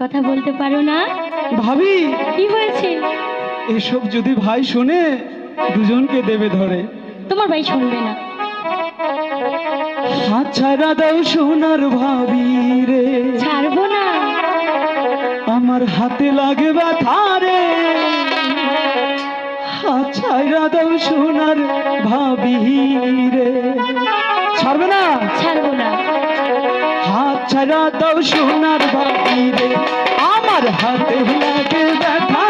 কথা বলতে পারো না? ভাবি কি হয়েছে? এসব যদি ভাই শুনে দুজনকে দেবে ধরে। তোমার ভাই শুনবে না। হাত ছাড়া দাও সোনার ভাবি রে, ছাড়বো না। আমার হাতে লাগে ব্যথা রে। হাত ছাড়া দাও সোনার ভাবি রে। ছাড়বে না? ছাড়বো না। হাত ছাড়া দাও সোনার ভাবি রে, আমার হাতে লাগে ব্যথা